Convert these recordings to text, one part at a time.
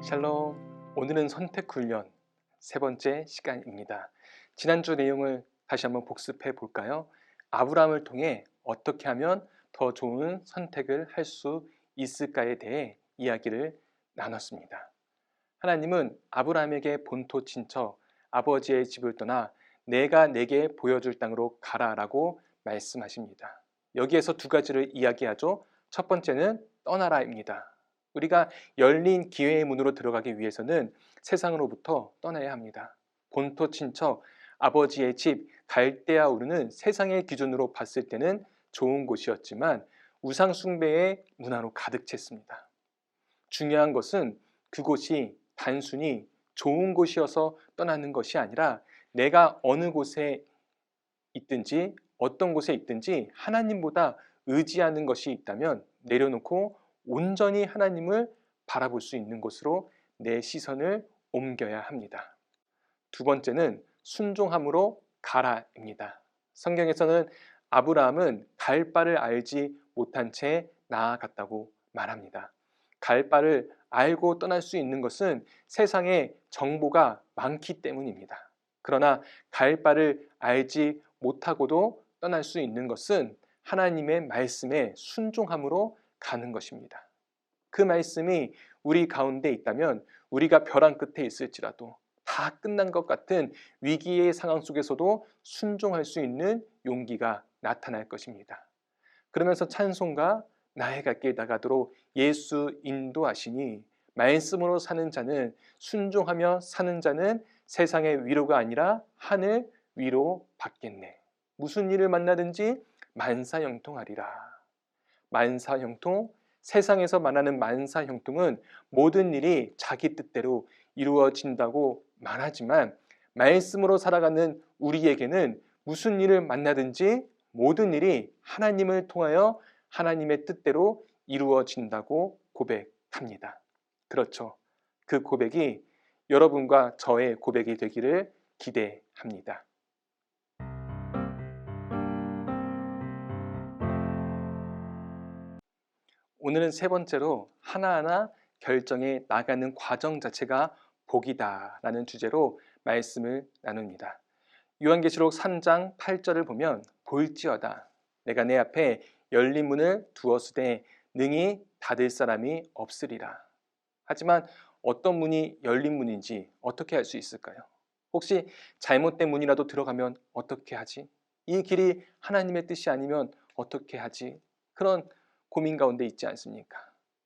샬롬, 오늘은 선택 훈련 세 번째 시간입니다. 지난주 내용을 다시 한번 복습해 볼까요? 아브라함을 통해 어떻게 하면 더 좋은 선택을 할 수 있을까에 대해 이야기를 나눴습니다. 하나님은 아브라함에게 본토 친척 아버지의 집을 떠나 내가 내게 보여줄 땅으로 가라라고 말씀하십니다. 여기에서 두 가지를 이야기하죠. 첫 번째는 떠나라입니다. 우리가 열린 기회의 문으로 들어가기 위해서는 세상으로부터 떠나야 합니다. 본토 친척, 아버지의 집, 갈대아 우르는 세상의 기준으로 봤을 때는 좋은 곳이었지만 우상 숭배의 문화로 가득 찼습니다. 중요한 것은 그곳이 단순히 좋은 곳이어서 떠나는 것이 아니라 내가 어느 곳에 있든지 어떤 곳에 있든지 하나님보다 의지하는 것이 있다면 내려놓고 온전히 하나님을 바라볼 수 있는 곳으로 내 시선을 옮겨야 합니다. 두 번째는 순종함으로 가라입니다. 성경에서는 아브라함은 갈 바를 알지 못한 채 나아갔다고 말합니다. 갈 바를 알고 떠날 수 있는 것은 세상에 정보가 많기 때문입니다. 그러나 갈 바를 알지 못하고도 떠날 수 있는 것은 하나님의 말씀에 순종함으로 가는 것입니다. 그 말씀이 우리 가운데 있다면 우리가 벼랑 끝에 있을지라도 다 끝난 것 같은 위기의 상황 속에서도 순종할 수 있는 용기가 나타날 것입니다. 그러면서 찬송가 나의 갈 길 나가도록 예수 인도하시니 말씀으로 사는 자는 순종하며 사는 자는 세상의 위로가 아니라 하늘 위로 받겠네. 무슨 일을 만나든지 만사형통하리라. 만사형통, 세상에서 말하는 만사형통은 모든 일이 자기 뜻대로 이루어진다고 말하지만 말씀으로 살아가는 우리에게는 무슨 일을 만나든지 모든 일이 하나님을 통하여 하나님의 뜻대로 이루어진다고 고백합니다. 그렇죠. 그 고백이 여러분과 저의 고백이 되기를 기대합니다. 오늘은 세 번째로 하나하나 결정해 나가는 과정 자체가 복이다라는 주제로 말씀을 나눕니다. 요한계시록 3장 8절을 보면 볼지어다 내가 내 앞에 열린 문을 두었으되 능히 닫을 사람이 없으리라. 하지만 어떤 문이 열린 문인지 어떻게 알 수 있을까요? 혹시 잘못된 문이라도 들어가면 어떻게 하지? 이 길이 하나님의 뜻이 아니면 어떻게 하지? 그런 고민 가운데 있지 않습니까?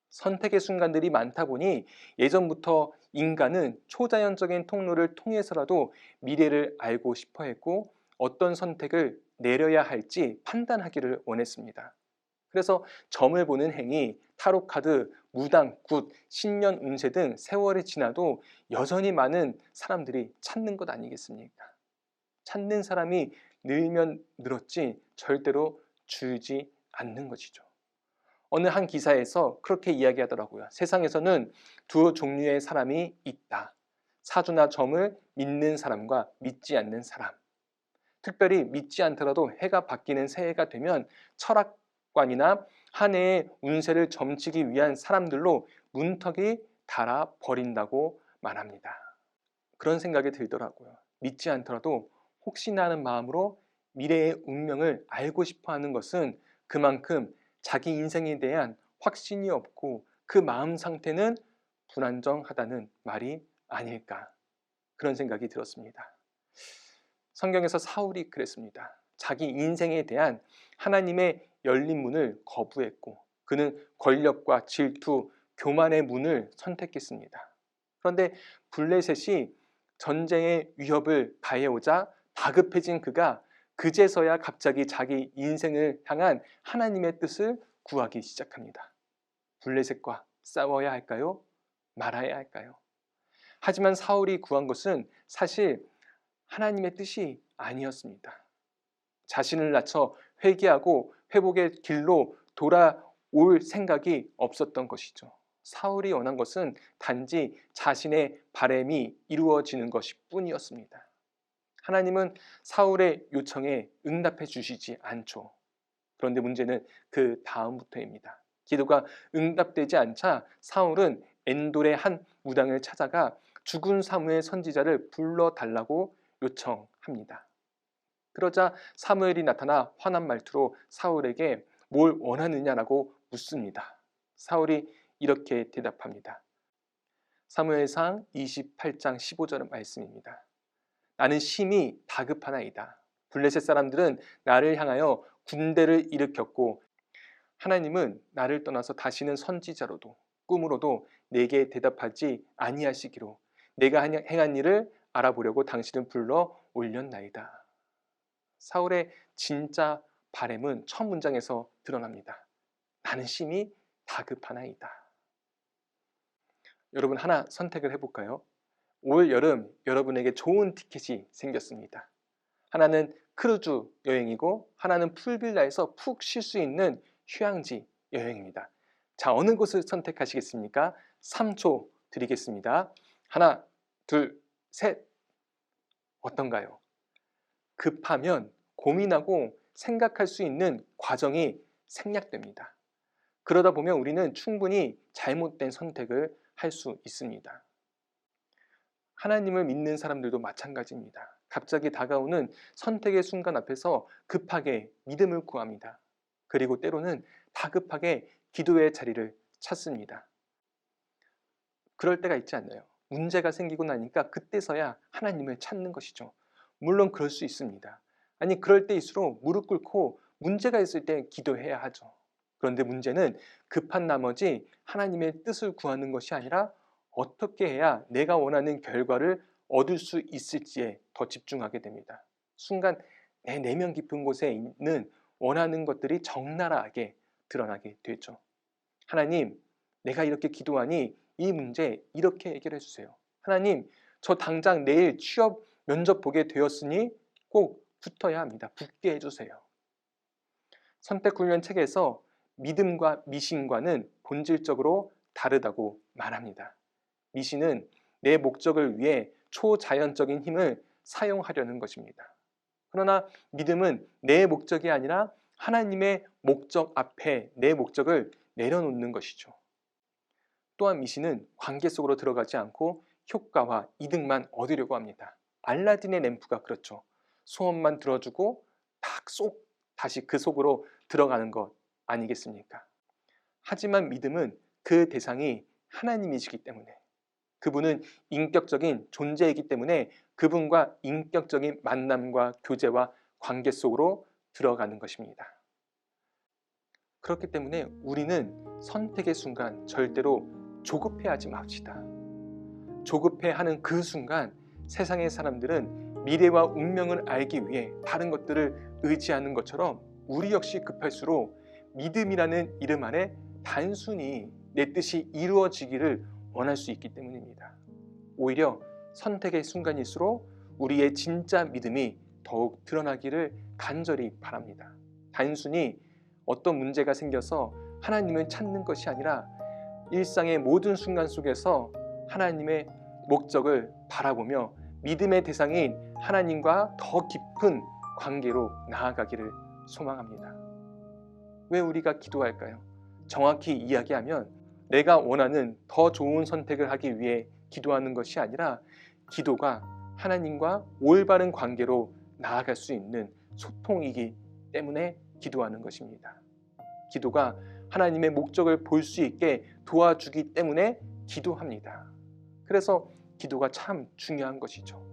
선택의 순간들이 많다 보니 예전부터 인간은 초자연적인 통로를 통해서라도 미래를 알고 싶어 했고 어떤 선택을 내려야 할지 판단하기를 원했습니다. 그래서 점을 보는 행위, 타로카드, 무당, 굿, 신년 운세 등 세월이 지나도 여전히 많은 사람들이 찾는 것 아니겠습니까? 찾는 사람이 늘면 늘었지 절대로 줄지 않는 것이죠. 어느 한 기사에서 그렇게 이야기하더라고요. 세상에서는 두 종류의 사람이 있다. 사주나 점을 믿는 사람과 믿지 않는 사람. 특별히 믿지 않더라도 해가 바뀌는 새해가 되면 철학관이나 한 해의 운세를 점치기 위한 사람들로 문턱이 달아 버린다고 말합니다. 그런 생각이 들더라고요. 믿지 않더라도 혹시나 하는 마음으로 미래의 운명을 알고 싶어 하는 것은 그만큼 자기 인생에 대한 확신이 없고 그 마음 상태는 불안정하다는 말이 아닐까 그런 생각이 들었습니다. 성경에서 사울이 그랬습니다. 자기 인생에 대한 하나님의 열린 문을 거부했고 그는 권력과 질투, 교만의 문을 선택했습니다. 그런데 블레셋이 전쟁의 위협을 가해오자 다급해진 그가 그제서야 갑자기 자기 인생을 향한 하나님의 뜻을 구하기 시작합니다. 블레셋과 싸워야 할까요? 말아야 할까요? 하지만 사울이 구한 것은 사실 하나님의 뜻이 아니었습니다. 자신을 낮춰 회개하고 회복의 길로 돌아올 생각이 없었던 것이죠. 사울이 원한 것은 단지 자신의 바람이 이루어지는 것일 뿐이었습니다. 하나님은 사울의 요청에 응답해 주시지 않죠. 그런데 문제는 그 다음부터입니다. 기도가 응답되지 않자 사울은 엔돌의 한 무당을 찾아가 죽은 사무엘 선지자를 불러달라고 요청합니다. 그러자 사무엘이 나타나 화난 말투로 사울에게 뭘 원하느냐라고 묻습니다. 사울이 이렇게 대답합니다. 사무엘상 28장 15절 말씀입니다. 나는 심히 다급하나이다. 블레셋 사람들은 나를 향하여 군대를 일으켰고 하나님은 나를 떠나서 다시는 선지자로도 꿈으로도 내게 대답하지 아니하시기로 내가 행한 일을 알아보려고 당신을 불러 올렸나이다. 사울의 진짜 바램은 첫 문장에서 드러납니다. 나는 심히 다급하나이다. 여러분 하나 선택을 해볼까요? 올 여름 여러분에게 좋은 티켓이 생겼습니다. 하나는 크루즈 여행이고 하나는 풀빌라에서 푹 쉴 수 있는 휴양지 여행입니다. 자, 어느 곳을 선택하시겠습니까? 3초 드리겠습니다. 하나, 둘, 셋. 어떤가요? 급하면 고민하고 생각할 수 있는 과정이 생략됩니다. 그러다 보면 우리는 충분히 잘못된 선택을 할 수 있습니다. 하나님을 믿는 사람들도 마찬가지입니다. 갑자기 다가오는 선택의 순간 앞에서 급하게 믿음을 구합니다. 그리고 때로는 다급하게 기도의 자리를 찾습니다. 그럴 때가 있지 않나요? 문제가 생기고 나니까 그때서야 하나님을 찾는 것이죠. 물론 그럴 수 있습니다. 아니 그럴 때일수록 무릎 꿇고 문제가 있을 때 기도해야 하죠. 그런데 문제는 급한 나머지 하나님의 뜻을 구하는 것이 아니라 어떻게 해야 내가 원하는 결과를 얻을 수 있을지에 더 집중하게 됩니다. 순간 내 내면 깊은 곳에 있는 원하는 것들이 적나라하게 드러나게 되죠. 하나님, 내가 이렇게 기도하니 이 문제 이렇게 해결해 주세요. 하나님, 저 당장 내일 취업 면접 보게 되었으니 꼭 붙어야 합니다. 붙게 해주세요. 선택훈련 책에서 믿음과 미신과는 본질적으로 다르다고 말합니다. 미신은 내 목적을 위해 초자연적인 힘을 사용하려는 것입니다. 그러나 믿음은 내 목적이 아니라 하나님의 목적 앞에 내 목적을 내려놓는 것이죠. 또한 미신은 관계 속으로 들어가지 않고 효과와 이득만 얻으려고 합니다. 알라딘의 램프가 그렇죠. 소원만 들어주고 다시 그 속으로 들어가는 것 아니겠습니까? 하지만 믿음은 그 대상이 하나님이시기 때문에 그분은 인격적인 존재이기 때문에 그분과 인격적인 만남과 교제와 관계 속으로 들어가는 것입니다. 그렇기 때문에 우리는 선택의 순간 절대로 조급해하지 맙시다. 조급해하는 그 순간 세상의 사람들은 미래와 운명을 알기 위해 다른 것들을 의지하는 것처럼 우리 역시 급할수록 믿음이라는 이름 안에 단순히 내 뜻이 이루어지기를 원할 수 있기 때문입니다. 오히려 선택의 순간일수록 우리의 진짜 믿음이 더욱 드러나기를 간절히 바랍니다. 단순히 어떤 문제가 생겨서 하나님을 찾는 것이 아니라 일상의 모든 순간 속에서 하나님의 목적을 바라보며 믿음의 대상인 하나님과 더 깊은 관계로 나아가기를 소망합니다. 왜 우리가 기도할까요? 정확히 이야기하면 내가 원하는 더 좋은 선택을 하기 위해 기도하는 것이 아니라 기도가 하나님과 올바른 관계로 나아갈 수 있는 소통이기 때문에 기도하는 것입니다. 기도가 하나님의 목적을 볼 수 있게 도와주기 때문에 기도합니다. 그래서 기도가 참 중요한 것이죠.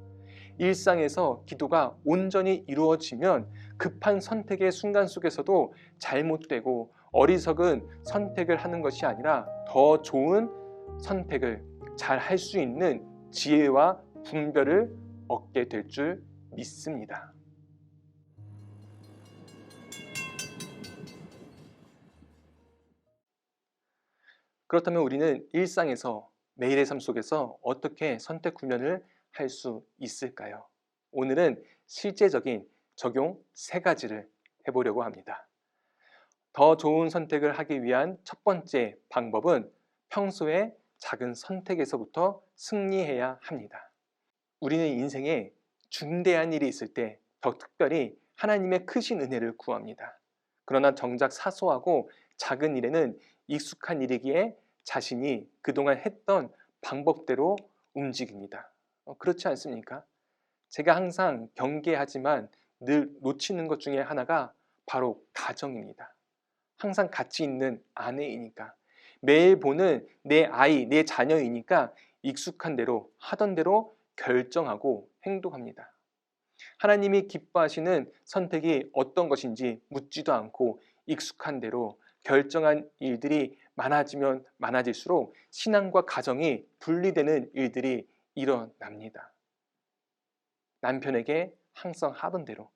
일상에서 기도가 온전히 이루어지면 급한 선택의 순간 속에서도 잘못되고 어리석은 선택을 하는 것이 아니라 더 좋은 선택을 잘 할 수 있는 지혜와 분별을 얻게 될 줄 믿습니다. 그렇다면 우리는 일상에서 매일의 삶 속에서 어떻게 선택 훈련을 할 수 있을까요? 오늘은 실제적인 적용 3가지를 해보려고 합니다. 더 좋은 선택을 하기 위한 첫 번째 방법은 평소에 작은 선택에서부터 승리해야 합니다. 우리는 인생에 중대한 일이 있을 때 더 특별히 하나님의 크신 은혜를 구합니다. 그러나 정작 사소하고 작은 일에는 익숙한 일이기에 자신이 그동안 했던 방법대로 움직입니다. 그렇지 않습니까? 제가 항상 경계하지만 늘 놓치는 것 중에 하나가 바로 가정입니다. 항상 같이 있는 아내이니까, 매일 보는 내 아이, 내 자녀이니까 익숙한 대로 하던 대로 결정하고 행동합니다. 하나님이 기뻐하시는 선택이 어떤 것인지 묻지도 않고 익숙한 대로 결정한 일들이 많아지면 많아질수록 신앙과 가정이 분리되는 일들이 일어납니다. 남편에게 항상 하던 대로,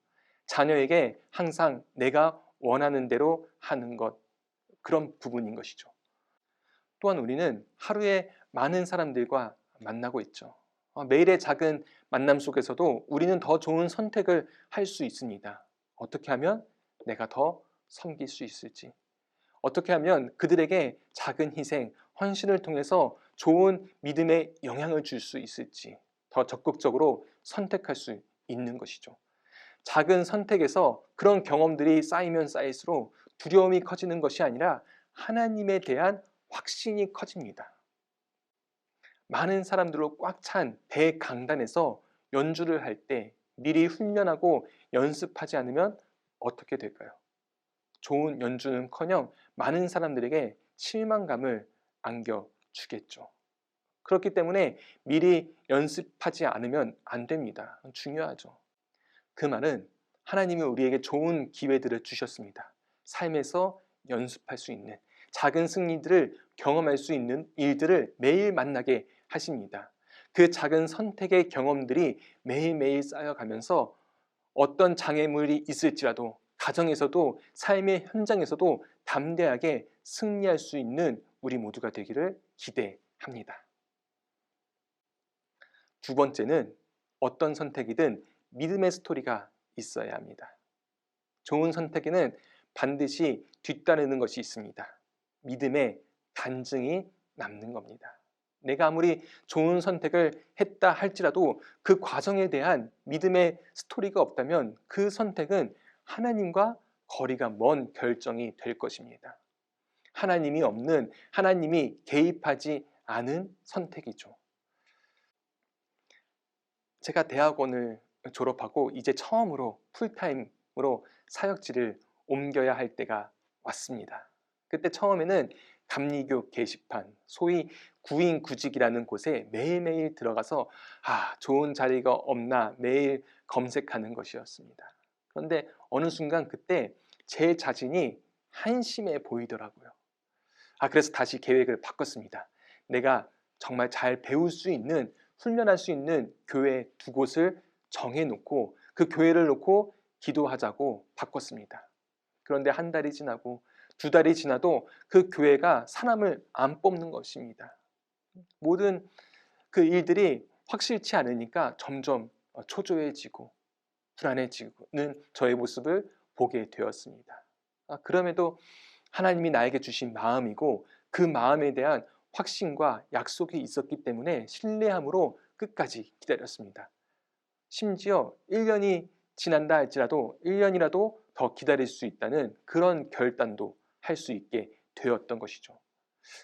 자녀에게 항상 내가 원하는 대로 하는 것, 그런 부분인 것이죠. 또한 우리는 하루에 많은 사람들과 만나고 있죠. 매일의 작은 만남 속에서도 우리는 더 좋은 선택을 할 수 있습니다. 어떻게 하면 내가 더 섬길 수 있을지, 어떻게 하면 그들에게 작은 희생, 헌신을 통해서 좋은 믿음의 영향을 줄 수 있을지 더 적극적으로 선택할 수 있는 것이죠. 작은 선택에서 그런 경험들이 쌓이면 쌓일수록 두려움이 커지는 것이 아니라 하나님에 대한 확신이 커집니다. 많은 사람들로 꽉 찬 대강단에서 연주를 할 때 미리 훈련하고 연습하지 않으면 어떻게 될까요? 좋은 연주는커녕 많은 사람들에게 실망감을 안겨주겠죠. 그렇기 때문에 미리 연습하지 않으면 안 됩니다. 중요하죠. 그 말은 하나님이 우리에게 좋은 기회들을 주셨습니다. 삶에서 연습할 수 있는 작은 승리들을 경험할 수 있는 일들을 매일 만나게 하십니다. 그 작은 선택의 경험들이 매일매일 쌓여가면서 어떤 장애물이 있을지라도 가정에서도 삶의 현장에서도 담대하게 승리할 수 있는 우리 모두가 되기를 기대합니다. 두 번째는 어떤 선택이든 믿음의 스토리가 있어야 합니다. 좋은 선택에는 반드시 뒤따르는 것이 있습니다. 믿음의 간증이 남는 겁니다. 내가 아무리 좋은 선택을 했다 할지라도 그 과정에 대한 믿음의 스토리가 없다면 그 선택은 하나님과 거리가 먼 결정이 될 것입니다. 하나님이 없는, 하나님이 개입하지 않은 선택이죠. 제가 대학원을 졸업하고 이제 처음으로 풀타임으로 사역지를 옮겨야 할 때가 왔습니다. 그때 처음에는 감리교 게시판, 소위 구인구직이라는 곳에 매일매일 들어가서 좋은 자리가 없나 매일 검색하는 것이었습니다. 그런데 어느 순간 그때 제 자신이 한심해 보이더라고요. 그래서 다시 계획을 바꿨습니다. 내가 정말 잘 배울 수 있는, 훈련할 수 있는 교회 두 곳을 정해놓고 그 교회를 놓고 기도하자고 바꿨습니다. 그런데 한 달이 지나고 두 달이 지나도 그 교회가 사람을 안 뽑는 것입니다. 모든 그 일들이 확실치 않으니까 점점 초조해지고 불안해지는 저의 모습을 보게 되었습니다. 그럼에도 하나님이 나에게 주신 마음이고 그 마음에 대한 확신과 약속이 있었기 때문에 신뢰함으로 끝까지 기다렸습니다. 심지어 1년이 지난다 할지라도 1년이라도 더 기다릴 수 있다는 그런 결단도 할 수 있게 되었던 것이죠.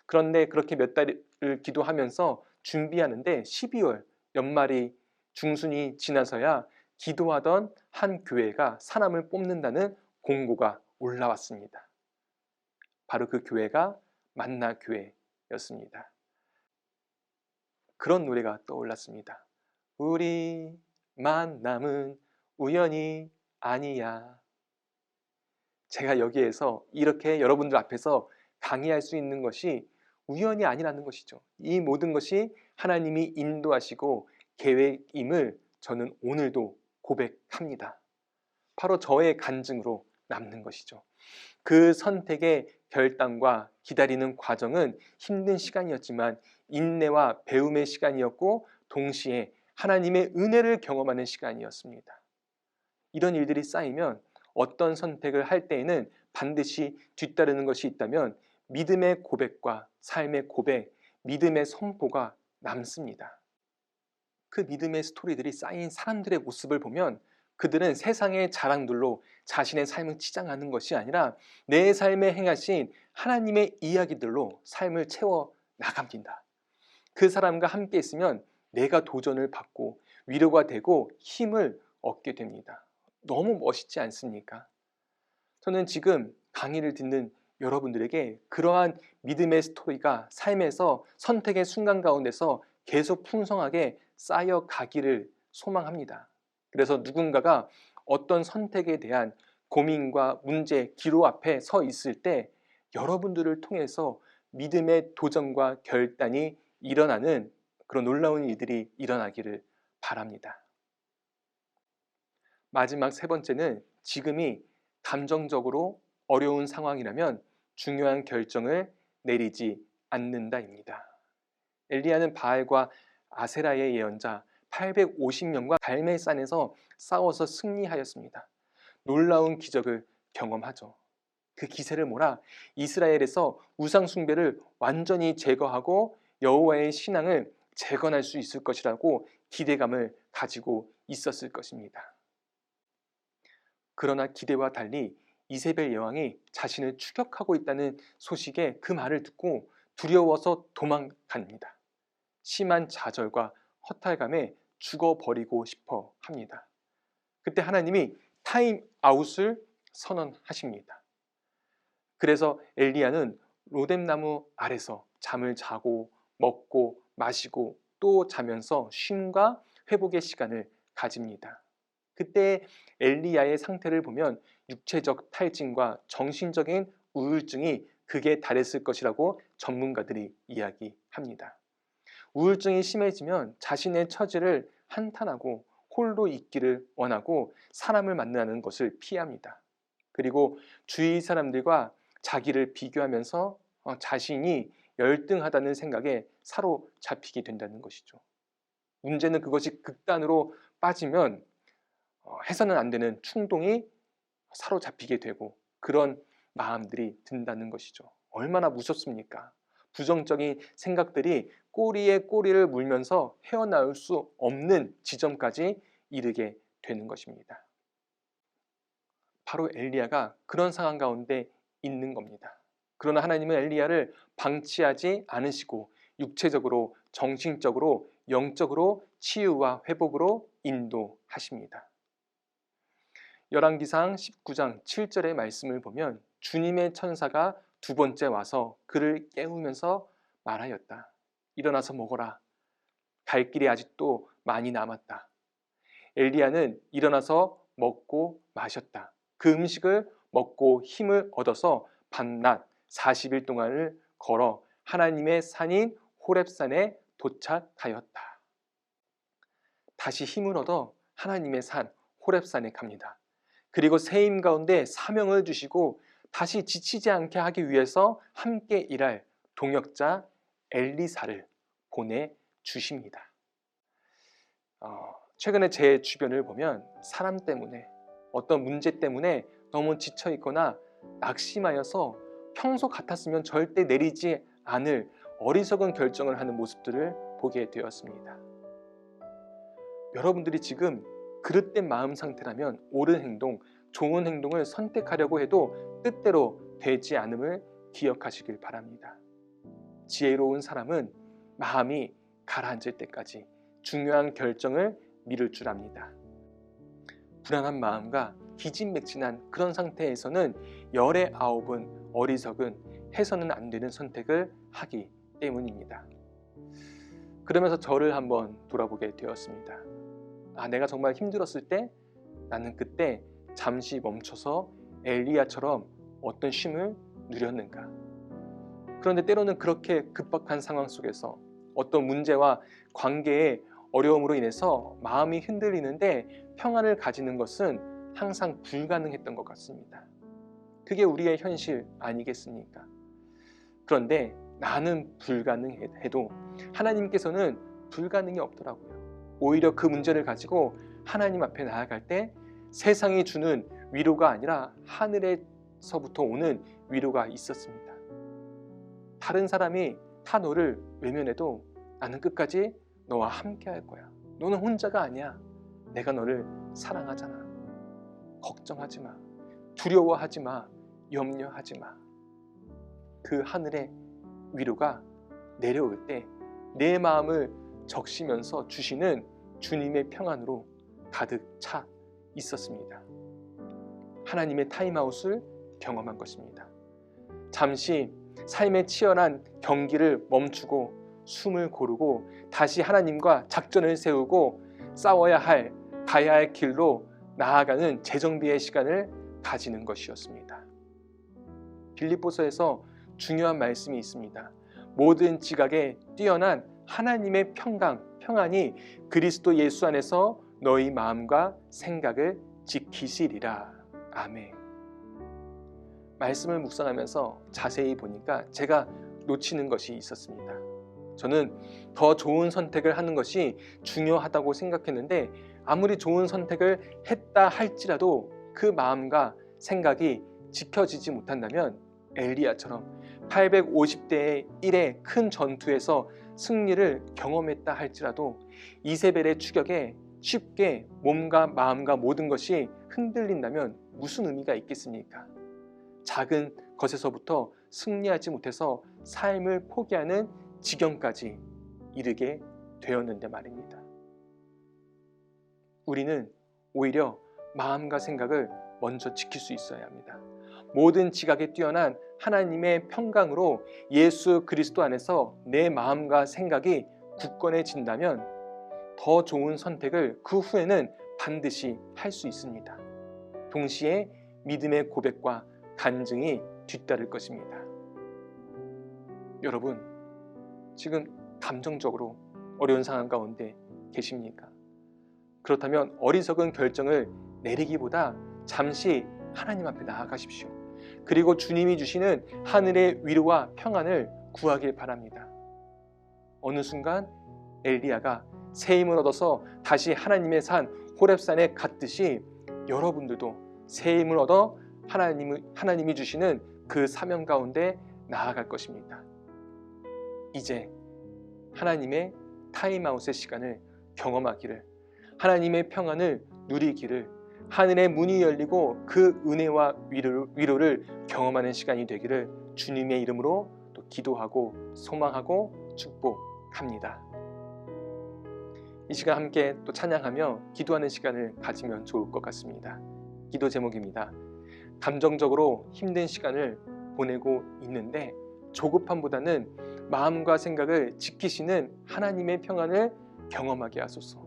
그런데 그렇게 몇 달을 기도하면서 준비하는데 12월 연말이 중순이 지나서야 기도하던 한 교회가 사람을 뽑는다는 공고가 올라왔습니다. 바로 그 교회가 만나교회였습니다. 그런 노래가 떠올랐습니다. 우리 만남은 우연이 아니야. 제가 여기에서 이렇게 여러분들 앞에서 강의할 수 있는 것이 우연이 아니라는 것이죠. 이 모든 것이 하나님이 인도하시고 계획임을 저는 오늘도 고백합니다. 바로 저의 간증으로 남는 것이죠. 그 선택의 결단과 기다리는 과정은 힘든 시간이었지만 인내와 배움의 시간이었고 동시에 하나님의 은혜를 경험하는 시간이었습니다. 이런 일들이 쌓이면 어떤 선택을 할 때에는 반드시 뒤따르는 것이 있다면 믿음의 고백과 삶의 고백, 믿음의 선포가 남습니다. 그 믿음의 스토리들이 쌓인 사람들의 모습을 보면 그들은 세상의 자랑들로 자신의 삶을 치장하는 것이 아니라 내 삶에 행하신 하나님의 이야기들로 삶을 채워 나갑니다. 그 사람과 함께 있으면 내가 도전을 받고 위로가 되고 힘을 얻게 됩니다. 너무 멋있지 않습니까? 저는 지금 강의를 듣는 여러분들에게 그러한 믿음의 스토리가 삶에서 선택의 순간 가운데서 계속 풍성하게 쌓여가기를 소망합니다. 그래서 누군가가 어떤 선택에 대한 고민과 문제, 기로 앞에 서 있을 때 여러분들을 통해서 믿음의 도전과 결단이 일어나는 그런 놀라운 일들이 일어나기를 바랍니다. 마지막 세 번째는 지금이 감정적으로 어려운 상황이라면 중요한 결정을 내리지 않는다입니다. 엘리야는 바알과 아세라의 예언자 850명과 갈멜산에서 싸워서 승리하였습니다. 놀라운 기적을 경험하죠. 그 기세를 몰아 이스라엘에서 우상 숭배를 완전히 제거하고 여호와의 신앙을 재건할 수 있을 것이라고 기대감을 가지고 있었을 것입니다. 그러나 기대와 달리 이세벨 여왕이 자신을 추격하고 있다는 소식에 그 말을 듣고 두려워서 도망갑니다. 심한 좌절과 허탈감에 죽어버리고 싶어 합니다. 그때 하나님이 타임아웃을 선언하십니다. 그래서 엘리야는 로뎀나무 아래서 잠을 자고 먹고 마시고 또 자면서 쉼과 회복의 시간을 가집니다. 그때 엘리야의 상태를 보면 육체적 탈진과 정신적인 우울증이 극에 달했을 것이라고 전문가들이 이야기합니다. 우울증이 심해지면 자신의 처지를 한탄하고 홀로 있기를 원하고 사람을 만나는 것을 피합니다. 그리고 주위 사람들과 자기를 비교하면서 자신이 열등하다는 생각에 사로잡히게 된다는 것이죠. 문제는 그것이 극단으로 빠지면 해서는 안 되는 충동이 사로잡히게 되고 그런 마음들이 든다는 것이죠. 얼마나 무섭습니까? 부정적인 생각들이 꼬리에 꼬리를 물면서 헤어나올 수 없는 지점까지 이르게 되는 것입니다. 바로 엘리야가 그런 상황 가운데 있는 겁니다. 그러나 하나님은 엘리야를 방치하지 않으시고 육체적으로, 정신적으로, 영적으로 치유와 회복으로 인도하십니다. 열왕기상 19장 7절의 말씀을 보면 주님의 천사가 두 번째 와서 그를 깨우면서 말하였다. 일어나서 먹어라. 갈 길이 아직도 많이 남았다. 엘리야는 일어나서 먹고 마셨다. 그 음식을 먹고 힘을 얻어서 밤낮 40일 동안을 걸어 하나님의 산인 호렙산에 도착하였다. 다시 힘을 얻어 하나님의 산 호렙산에 갑니다. 그리고 새 힘 가운데 사명을 주시고 다시 지치지 않게 하기 위해서 함께 일할 동역자 엘리사를 보내주십니다. 최근에 제 주변을 보면 사람 때문에 어떤 문제 때문에 너무 지쳐 있거나 낙심하여서 평소 같았으면 절대 내리지 않을 어리석은 결정을 하는 모습들을 보게 되었습니다. 여러분들이 지금 그릇된 마음 상태라면 옳은 행동, 좋은 행동을 선택하려고 해도 뜻대로 되지 않음을 기억하시길 바랍니다. 지혜로운 사람은 마음이 가라앉을 때까지 중요한 결정을 미룰 줄 압니다. 불안한 마음과 기진맥진한 그런 상태에서는 열의 아홉은 어리석은 해서는 안 되는 선택을 하기 때문입니다. 그러면서 저를 한번 돌아보게 되었습니다. 내가 정말 힘들었을 때 나는 그때 잠시 멈춰서 엘리야처럼 어떤 쉼을 누렸는가. 그런데 때로는 그렇게 급박한 상황 속에서 어떤 문제와 관계의 어려움으로 인해서 마음이 흔들리는데 평안을 가지는 것은 항상 불가능했던 것 같습니다. 그게 우리의 현실 아니겠습니까? 그런데 나는 불가능해도 하나님께서는 불가능이 없더라고요. 오히려 그 문제를 가지고 하나님 앞에 나아갈 때 세상이 주는 위로가 아니라 하늘에서부터 오는 위로가 있었습니다. 다른 사람이 다 너를 외면해도 나는 끝까지 너와 함께 할 거야. 너는 혼자가 아니야. 내가 너를 사랑하잖아. 걱정하지 마. 두려워하지 마. 염려하지 마. 그 하늘의 위로가 내려올 때 내 마음을 적시면서 주시는 주님의 평안으로 가득 차 있었습니다. 하나님의 타임아웃을 경험한 것입니다. 잠시 삶의 치열한 경기를 멈추고 숨을 고르고 다시 하나님과 작전을 세우고 싸워야 할, 가야 할 길로 나아가는 재정비의 시간을 가지는 것이었습니다. 빌립보서에서 중요한 말씀이 있습니다. 모든 지각에 뛰어난 하나님의 평안이 그리스도 예수 안에서 너희 마음과 생각을 지키시리라. 아멘. 말씀을 묵상하면서 자세히 보니까 제가 놓치는 것이 있었습니다. 저는 더 좋은 선택을 하는 것이 중요하다고 생각했는데 아무리 좋은 선택을 했다 할지라도 그 마음과 생각이 지켜지지 못한다면 엘리야처럼 850대의 1의 큰 전투에서 승리를 경험했다 할지라도 이세벨의 추격에 쉽게 몸과 마음과 모든 것이 흔들린다면 무슨 의미가 있겠습니까? 작은 것에서부터 승리하지 못해서 삶을 포기하는 지경까지 이르게 되었는데 말입니다. 우리는 오히려 마음과 생각을 먼저 지킬 수 있어야 합니다. 모든 지각에 뛰어난 하나님의 평강으로 예수 그리스도 안에서 내 마음과 생각이 굳건해진다면 더 좋은 선택을 그 후에는 반드시 할 수 있습니다. 동시에 믿음의 고백과 간증이 뒤따를 것입니다. 여러분, 지금 감정적으로 어려운 상황 가운데 계십니까? 그렇다면 어리석은 결정을 내리기보다 잠시 하나님 앞에 나아가십시오. 그리고 주님이 주시는 하늘의 위로와 평안을 구하길 바랍니다. 어느 순간 엘리야가 새 힘을 얻어서 다시 하나님의 산 호렙산에 갔듯이 여러분들도 새 힘을 얻어 하나님이 주시는 그 사명 가운데 나아갈 것입니다. 이제 하나님의 타임아웃의 시간을 경험하기를, 하나님의 평안을 누리기를, 하늘의 문이 열리고 그 은혜와 위로를 경험하는 시간이 되기를 주님의 이름으로 또 기도하고 소망하고 축복합니다. 이 시간 함께 또 찬양하며 기도하는 시간을 가지면 좋을 것 같습니다. 기도 제목입니다. 감정적으로 힘든 시간을 보내고 있는데 조급함보다는 마음과 생각을 지키시는 하나님의 평안을 경험하게 하소서.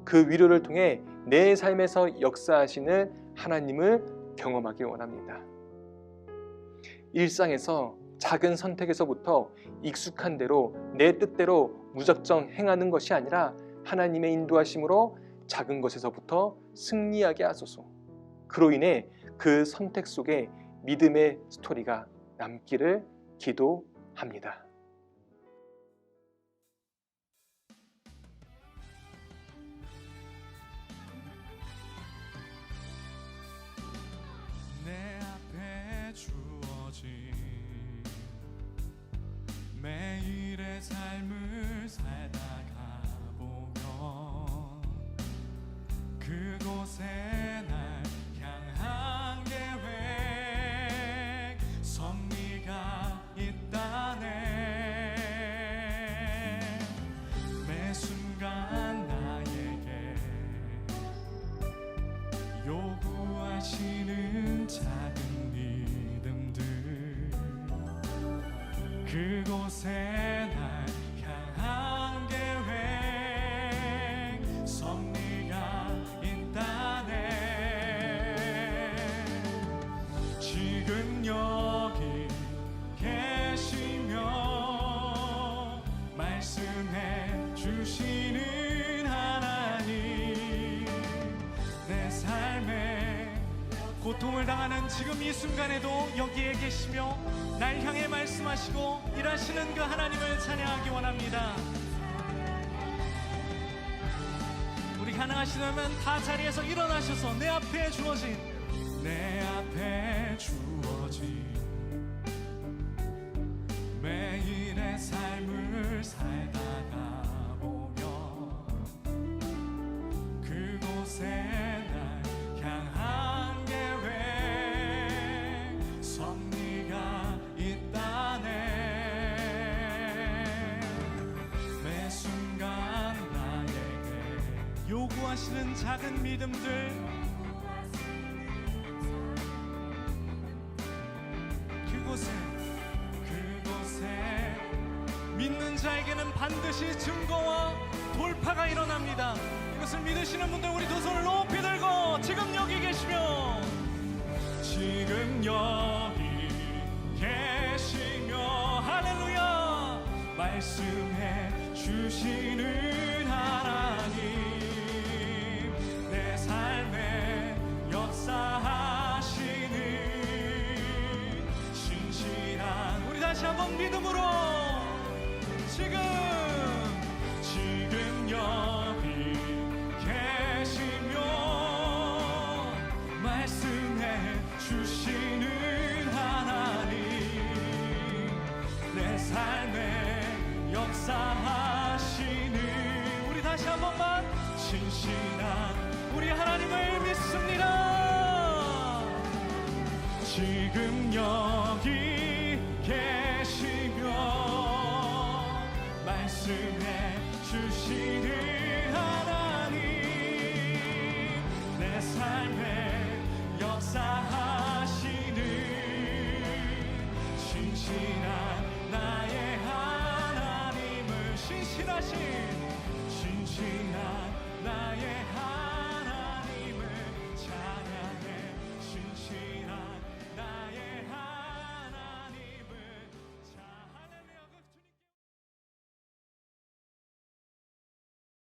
그 위로를 통해 내 삶에서 역사하시는 하나님을 경험하기 원합니다. 일상에서 작은 선택에서부터 익숙한 대로 내 뜻대로 무작정 행하는 것이 아니라 하나님의 인도하심으로 작은 것에서부터 승리하게 하소서. 그로 인해 그 선택 속에 믿음의 스토리가 남기를 기도합니다. 내 앞에 주어진 매일의 삶을 살다가 보면 그곳에 날 향한 계획 섭리가 있다네. 매 순간 나에게 요구하시는 작은 믿음들, 그곳에 날 향한 계획 섭리가 있다네. 지금 여기 계시며 말씀해 주시는 하나님, 내 삶에 고통을 당하는 지금 이 순간에도 여기에 계시며 날 향해 말씀하시고 일하시는 그 하나님을 찬양하기 원합니다. 우리 가능하시다면 다 자리에서 일어나셔서 내 앞에 주어진 매일의 삶을 살다가 보면 그곳에 날 향한 계획 섭리가 있다네. 구하시는 작은 믿음들, 그곳에 믿는 자에게는 반드시 증거와 돌파가 일어납니다. 이것을 믿으시는 분들 우리 두 손을 높이 들고 지금 여기 계시면, 지금 여기 계시며 할렐루야 말씀해 주시는 하나님, 내 삶에 역사하시는 신실한, 우리 다시 한번 믿음으로 지금 여기 계시며 말씀해 주시는 하나님, 내 삶에 역사하시는, 우리 다시 한 번만 신실한 우리 하나님을 믿습니다. 지금 여기 계시며 말씀해 주시는 하나님, 내 삶에